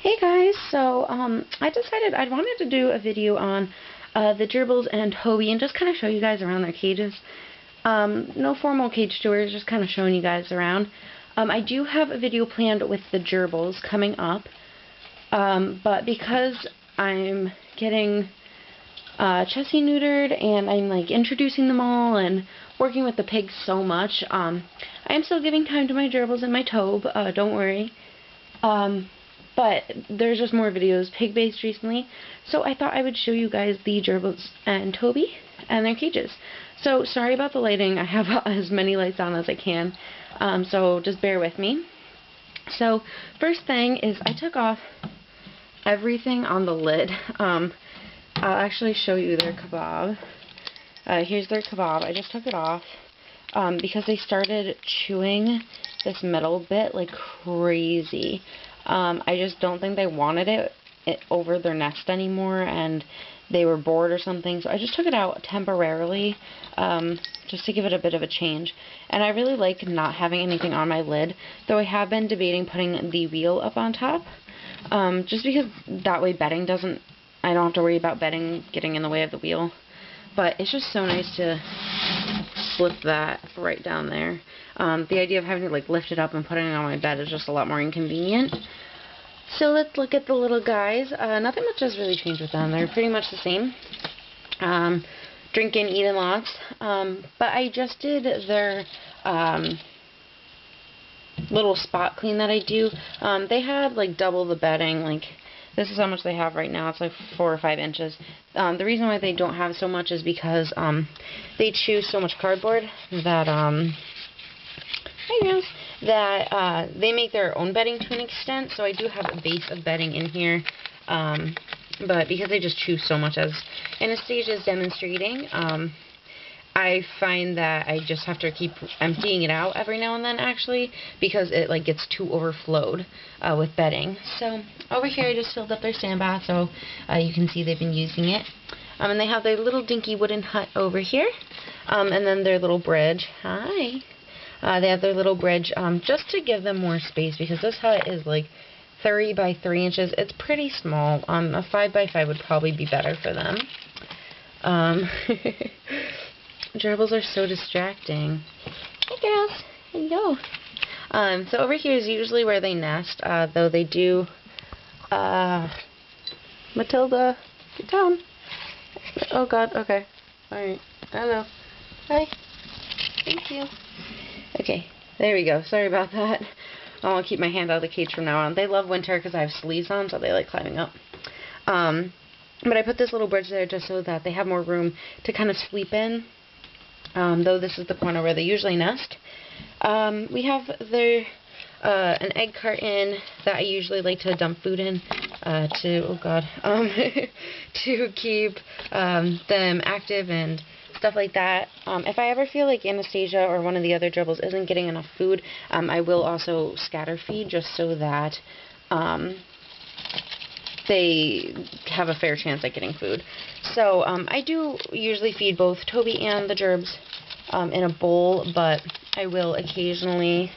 Hey guys, so I decided I wanted to do a video on the gerbils and Toby and just kind of show you guys around their cages. No formal cage tours, just kind of showing you guys around. I do have a video planned with the gerbils coming up, but because I'm getting Chessie neutered and I'm like introducing them all and working with the pigs so much, I am still giving time to my gerbils and my Tobe, don't worry. But there's just more videos pig-based recently, so I thought I would show you guys the gerbils and Toby and their cages. So sorry about the lighting. I have as many lights on as I can, so just bear with me. So first thing is I took off everything on the lid. I'll actually show you their kebab. Here's their kebab. I just took it off because they started chewing this metal bit like crazy. I just don't think they wanted it over their nest anymore, and they were bored or something, so I just took it out temporarily, just to give it a bit of a change. And I really like not having anything on my lid, though I have been debating putting the wheel up on top, just because that way I don't have to worry about bedding getting in the way of the wheel. But it's just so nice to slip that right down there. The idea of having to like lift it up and putting it on my bed is just a lot more inconvenient. So let's look at the little guys. Nothing much has really changed with them. They're pretty much the same. Drinking, eating lots. But I just did their little spot clean that I do. They had like double the bedding. Like, this is how much they have right now. It's like 4 or 5 inches. The reason why they don't have so much is because they chew so much cardboard that they make their own bedding to an extent. So I do have a base of bedding in here, but because they just chew so much, as Anastasia is demonstrating, I find that I just have to keep emptying it out every now and then, actually, because it like gets too overflowed with bedding. So over here I just filled up their sand bath, so you can see they've been using it. And they have their little dinky wooden hut over here, and then their little bridge. Hi. They have their little bridge just to give them more space, because this hut is like 3 by 3 inches. It's pretty small. A 5 by 5 would probably be better for them. Gerbils are so distracting. Hey girls, here you go. So over here is usually where they nest, though they do, Matilda, get down. Oh god, okay. Alright, hello. Hi. Thank you. Okay, there we go. Sorry about that. I'll keep my hand out of the cage from now on. They love winter because I have sleeves on, so they like climbing up. But I put this little bridge there just so that they have more room to kind of sleep in. Though this is the corner where they usually nest. We have their an egg carton that I usually like to dump food in to keep them active and stuff like that. If I ever feel like Anastasia or one of the other gerbils isn't getting enough food, I will also scatter feed just so that they have a fair chance at getting food. So I do usually feed both Toby and the gerbs in a bowl, but I will occasionally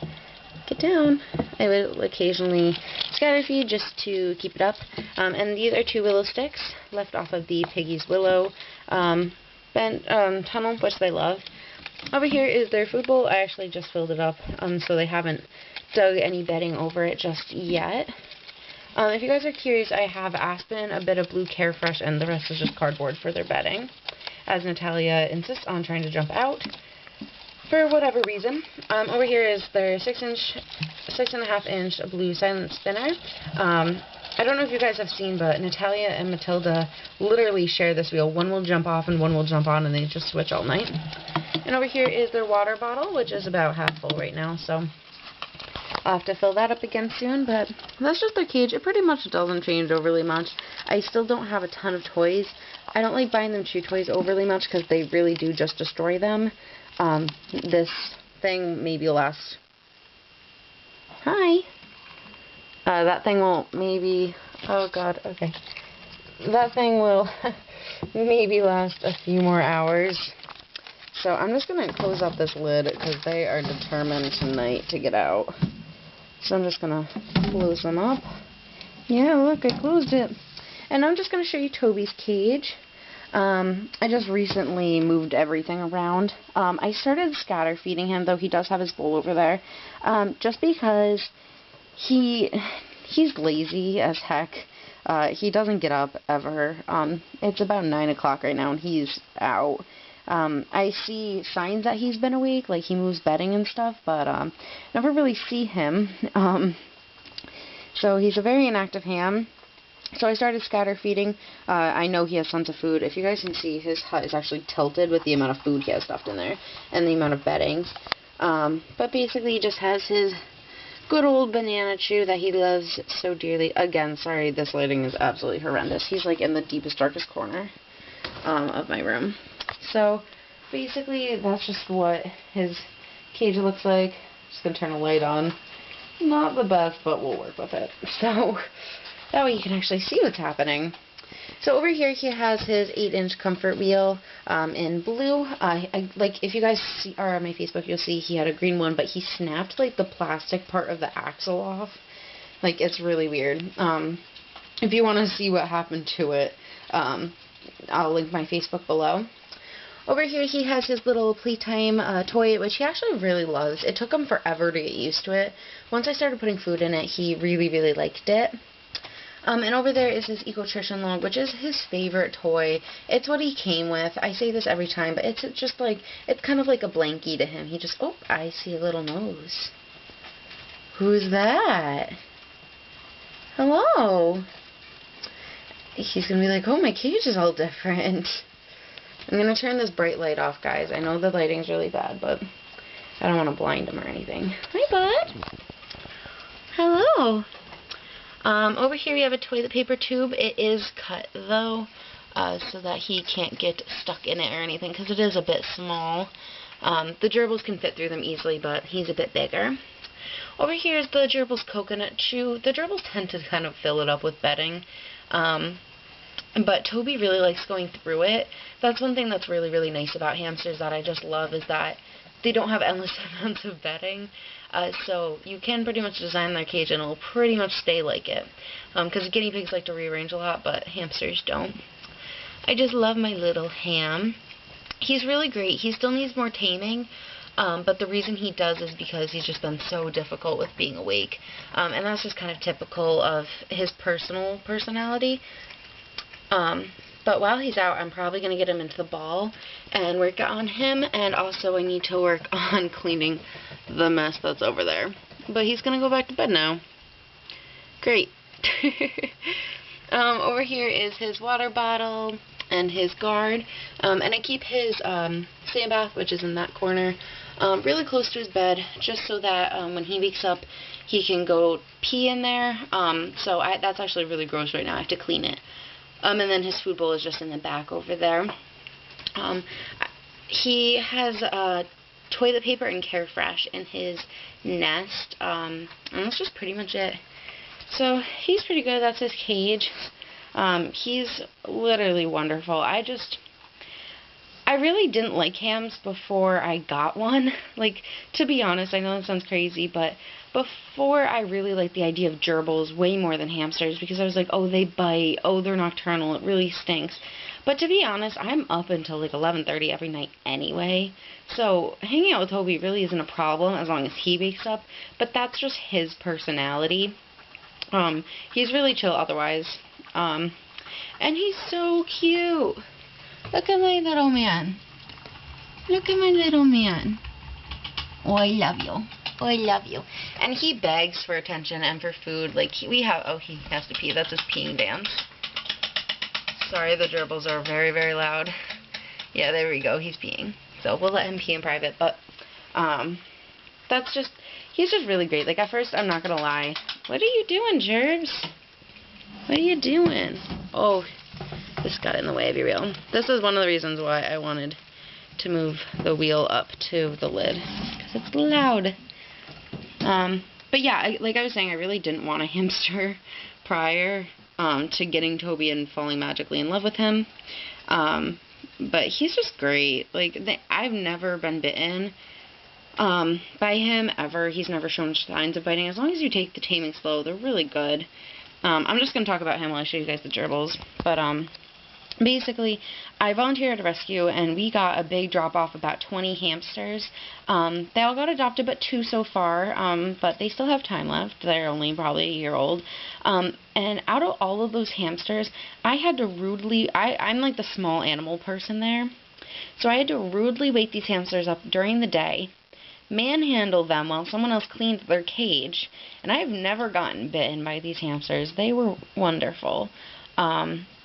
scatter feed just to keep it up. And these are 2 willow sticks left off of the piggy's willow tunnel, which they love. Over here is their food bowl. I actually just filled it up, so they haven't dug any bedding over it just yet. If you guys are curious, I have Aspen, a bit of blue Carefresh, and the rest is just cardboard for their bedding, as Natalia insists on trying to jump out for whatever reason. Over here is their 6.5 inch blue silent spinner. I don't know if you guys have seen, but Natalia and Matilda literally share this wheel. One will jump off and one will jump on, and they just switch all night. And over here is their water bottle, which is about half full right now, so I'll have to fill that up again soon. But that's just their cage. It pretty much doesn't change overly much. I still don't have a ton of toys. I don't like buying them chew toys overly much because they really do just destroy them. This thing maybe lasts... Hi! That thing will maybe... Oh god, okay. That thing will maybe last a few more hours. So I'm just going to close up this lid because they are determined tonight to get out. So I'm just going to close them up. Yeah, look, I closed it. And I'm just going to show you Toby's cage. I just recently moved everything around. I started scatter feeding him, though he does have his bowl over there, just because he's lazy as heck. He doesn't get up ever. It's about 9 o'clock right now, and he's out. I see signs that he's been awake, like he moves bedding and stuff, but never really see him. So he's a very inactive ham. So I started scatter feeding. I know he has tons of food. If you guys can see, his hut is actually tilted with the amount of food he has stuffed in there and the amount of bedding. But basically he just has his good old banana chew that he loves so dearly. Again, sorry, this lighting is absolutely horrendous. He's like in the deepest, darkest corner of my room. So basically that's just what his cage looks like. Just going to turn a light on. Not the best, but we'll work with it. So that way you can actually see what's happening. So over here he has his 8-inch comfort wheel in blue. Like if you guys are on my Facebook, you'll see he had a green one, but he snapped like the plastic part of the axle off. Like, it's really weird. If you want to see what happened to it, I'll link my Facebook below. Over here he has his little playtime toy, which he actually really loves. It took him forever to get used to it. Once I started putting food in it, he really, really liked it. And over there is his Ecotrition log, which is his favorite toy. It's what he came with. I say this every time, but it's just like, it's kind of like a blankie to him. He just, oh, I see a little nose. Who's that? Hello? He's going to be like, oh, my cage is all different. I'm going to turn this bright light off, guys. I know the lighting's really bad, but I don't want to blind him or anything. Hi, bud. Hello. Over here we have a toilet paper tube. It is cut, though, so that he can't get stuck in it or anything, because it is a bit small. The gerbils can fit through them easily, but he's a bit bigger. Over here is the gerbils coconut chew. The gerbils tend to kind of fill it up with bedding. But Toby really likes going through it. That's one thing that's really, really nice about hamsters that I just love, is that they don't have endless amounts of bedding. So you can pretty much design their cage and it'll pretty much stay like it. Because guinea pigs like to rearrange a lot, but hamsters don't. I just love my little ham. He's really great. He still needs more taming. But the reason he does is because he's just been so difficult with being awake. And that's just kind of typical of his personality. But while he's out, I'm probably going to get him into the ball and work on him, and also I need to work on cleaning the mess that's over there. But he's going to go back to bed now. Great. Over here is his water bottle and his guard, and I keep his sand bath, which is in that corner, really close to his bed, just so that when he wakes up, he can go pee in there. So that's actually really gross right now. I have to clean it. And then his food bowl is just in the back over there. He has toilet paper and Carefresh in his nest, and that's just pretty much it. So he's pretty good. That's his cage. He's literally wonderful. I really didn't like hams before I got one. Like, to be honest, I know that sounds crazy, but before I really liked the idea of gerbils way more than hamsters, because I was like, oh, they bite, oh, they're nocturnal, it really stinks. But to be honest, I'm up until like 11:30 every night anyway, so hanging out with Toby really isn't a problem as long as he wakes up, but that's just his personality. He's really chill otherwise, and he's so cute. Look at my little man. Look at my little man. Oh, I love you. Oh, I love you. And he begs for attention and for food. Like, he has to pee. That's his peeing dance. Sorry, the gerbils are very, very loud. Yeah, there we go. He's peeing. So we'll let him pee in private. But, he's just really great. Like, at first, I'm not going to lie. What are you doing, Gerbs? What are you doing? Oh, this got in the way of your wheel. This is one of the reasons why I wanted to move the wheel up to the lid, because it's loud. But yeah, like I was saying, I really didn't want a hamster prior to getting Toby and falling magically in love with him. But he's just great. Like, I've never been bitten by him ever. He's never shown signs of biting. As long as you take the taming slow, they're really good. I'm just going to talk about him while I show you guys the gerbils. But, basically, I volunteered at a rescue, and we got a big drop-off, about 20 hamsters. They all got adopted, but 2 so far, but they still have time left. They're only probably a year old. And out of all of those hamsters, I had to rudely, I'm like the small animal person there, so I had to rudely wake these hamsters up during the day, manhandle them while someone else cleaned their cage, and I've never gotten bitten by these hamsters. They were wonderful.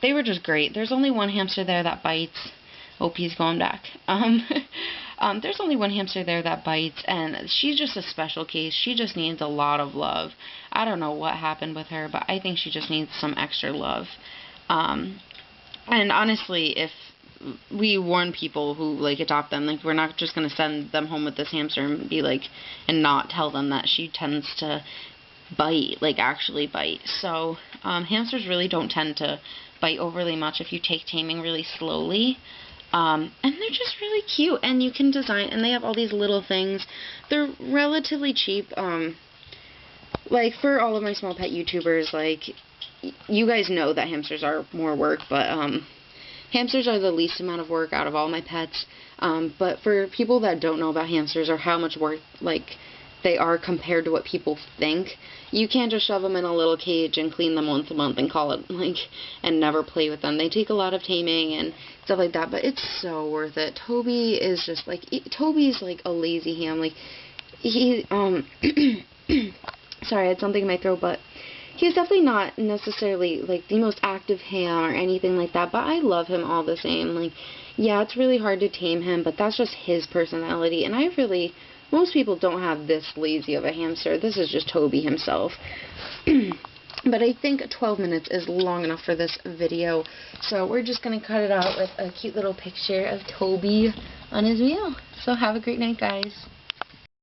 They were just great. There's only one hamster there that bites. Oh, he's going back. There's only one hamster there that bites, and she's just a special case. She just needs a lot of love. I don't know what happened with her, but I think she just needs some extra love. And honestly, if we warn people who, like, adopt them, like, we're not just going to send them home with this hamster and be like, and not tell them that she tends to bite, like, actually bite. So, hamsters really don't tend to bite overly much if you take taming really slowly. And they're just really cute, and you can design, and they have all these little things. They're relatively cheap. Like, for all of my small pet YouTubers, like, you guys know that hamsters are more work, but, hamsters are the least amount of work out of all my pets. But for people that don't know about hamsters or how much work, like, they are compared to what people think, you can't just shove them in a little cage and clean them once a month and call it, like, and never play with them. They take a lot of taming and stuff like that, but it's so worth it. Toby is just, like, Toby's, like, a lazy ham. Like, he, sorry, I had something in my throat, but he's definitely not necessarily, like, the most active ham or anything like that, but I love him all the same. Like, yeah, it's really hard to tame him, but that's just his personality, and most people don't have this lazy of a hamster. This is just Toby himself. But I think 12 minutes is long enough for this video, so we're just going to cut it out with a cute little picture of Toby on his meal. So have a great night, guys.